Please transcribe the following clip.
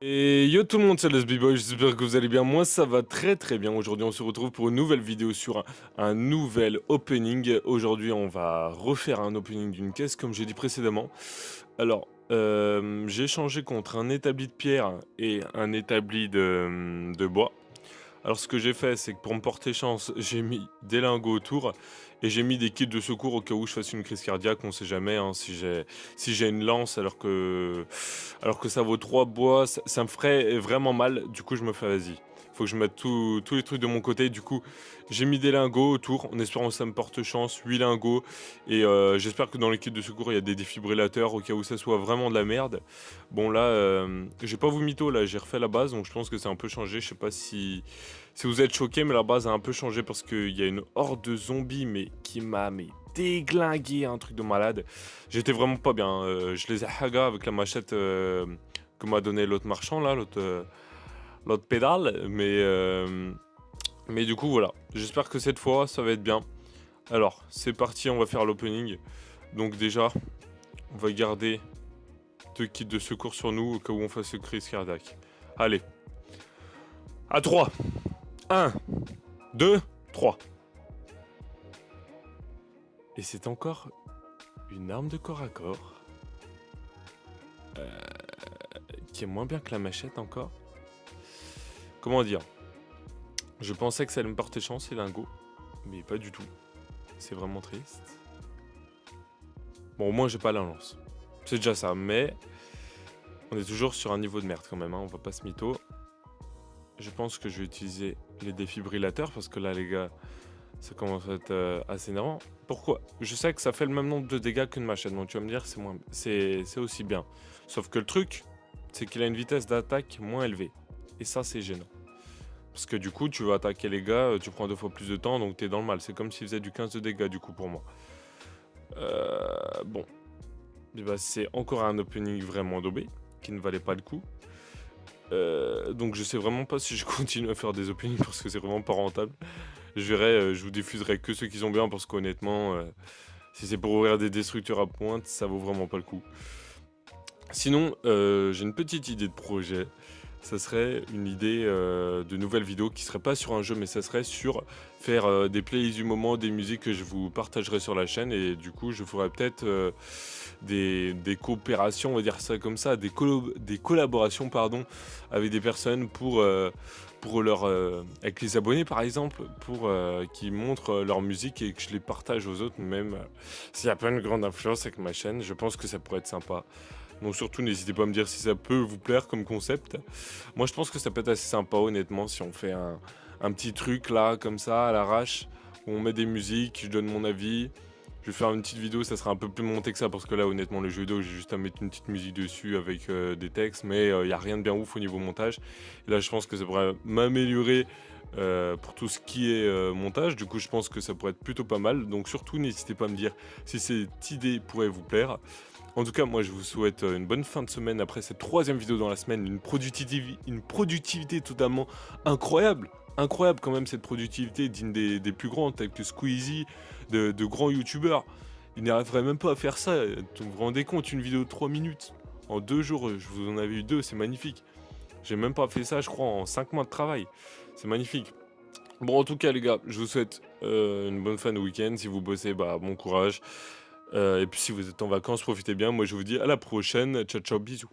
Et yo tout le monde, c'est les B-Boy, j'espère que vous allez bien. Moi ça va très très bien. Aujourd'hui on se retrouve pour une nouvelle vidéo sur un nouvel opening. Aujourd'hui on va refaire un opening d'une caisse comme j'ai dit précédemment. Alors j'ai échangé contre un établi de pierre et un établi de bois. Alors ce que j'ai fait, c'est que pour me porter chance, j'ai mis des lingots autour et j'ai mis des kits de secours au cas où je fasse une crise cardiaque. On sait jamais hein, si j'ai une lance alors que ça vaut 3 bois, ça me ferait vraiment mal. Du coup, je me fais vas-y. Faut que je mette tous les trucs de mon côté. Du coup, j'ai mis des lingots autour en espérant que ça me porte chance. 8 lingots. Et j'espère que dans les kits de secours, il y a des défibrillateurs au cas où ça soit vraiment de la merde. Bon, là, j'ai pas vous mytho. Là, j'ai refait la base. Donc, je pense que c'est un peu changé. Je sais pas si vous êtes choqués, mais la base a un peu changé parce qu'il y a une horde de zombies mais qui m'a déglingué, un truc de malade. J'étais vraiment pas bien. Je les ai haga avec la machette que m'a donné l'autre marchand là, l'autre pédale. Mais du coup voilà. J'espère que cette fois ça va être bien. Alors c'est parti, on va faire l'opening. Donc déjà, on va garder 2 kits de secours sur nous au cas où on fasse une crise cardiaque. Allez, à 3. 1, 2, 3. Et c'est encore une arme de corps à corps. Qui est moins bien que la machette encore. Comment dire? Je pensais que ça allait me porter chance, les lingots. Mais pas du tout. C'est vraiment triste. Bon, au moins j'ai pas la lance. C'est déjà ça, mais on est toujours sur un niveau de merde quand même, hein, on va pas se mytho. Je pense que je vais utiliser les défibrillateurs parce que là, les gars, ça commence à être assez énervant. Pourquoi? Je sais que ça fait le même nombre de dégâts qu'une machette, donc tu vas me dire c'est aussi bien. Sauf que le truc, c'est qu'il a une vitesse d'attaque moins élevée. Et ça, c'est gênant. Parce que du coup, tu vas attaquer les gars, tu prends 2 fois plus de temps, donc t'es dans le mal. C'est comme s'il faisait du 15 de dégâts, du coup, pour moi. Bon. Et bah, c'est encore un opening vraiment daubé, qui ne valait pas le coup. Donc je sais vraiment pas si je continue à faire des openings parce que c'est vraiment pas rentable. Je verrai, je vous diffuserai que ceux qui sont bien parce qu'honnêtement, si c'est pour ouvrir des destructeurs à pointe, ça vaut vraiment pas le coup. Sinon, j'ai une petite idée de projet. Ça serait une idée de nouvelle vidéo qui serait pas sur un jeu, mais ça serait sur faire des playlists du moment, des musiques que je vous partagerai sur la chaîne. Et du coup, je ferai peut-être des coopérations, on va dire ça comme ça, des collaborations pardon, avec des personnes pour avec les abonnés par exemple, pour qu'ils montrent leur musique et que je les partage aux autres, même s'il n'y a pas une grande influence avec ma chaîne, je pense que ça pourrait être sympa. Donc surtout, n'hésitez pas à me dire si ça peut vous plaire comme concept. Moi, je pense que ça peut être assez sympa, honnêtement, si on fait un petit truc là, comme ça, à l'arrache, où on met des musiques, je donne mon avis. Je vais faire une petite vidéo, ça sera un peu plus monté que ça, parce que là, honnêtement, le jeu vidéo, j'ai juste à mettre une petite musique dessus avec des textes, mais il n'y a rien de bien ouf au niveau montage. Et là, je pense que ça pourrait m'améliorer pour tout ce qui est montage. Du coup, je pense que ça pourrait être plutôt pas mal. Donc surtout, n'hésitez pas à me dire si cette idée pourrait vous plaire. En tout cas, moi, je vous souhaite une bonne fin de semaine après cette 3e vidéo dans la semaine. Une productivité totalement incroyable. Incroyable quand même cette productivité digne des plus grands, tels que Squeezie, de grands youtubeurs. Ils n'arriveraient même pas à faire ça. Vous vous rendez compte, une vidéo de 3 minutes. En 2 jours, je vous en avais eu 2, c'est magnifique. J'ai même pas fait ça, je crois, en 5 mois de travail. C'est magnifique. Bon, en tout cas, les gars, je vous souhaite une bonne fin de week-end. Si vous bossez, bah, bon courage. Et puis si vous êtes en vacances, profitez bien. Moi, je vous dis à la prochaine. Ciao, ciao, bisous.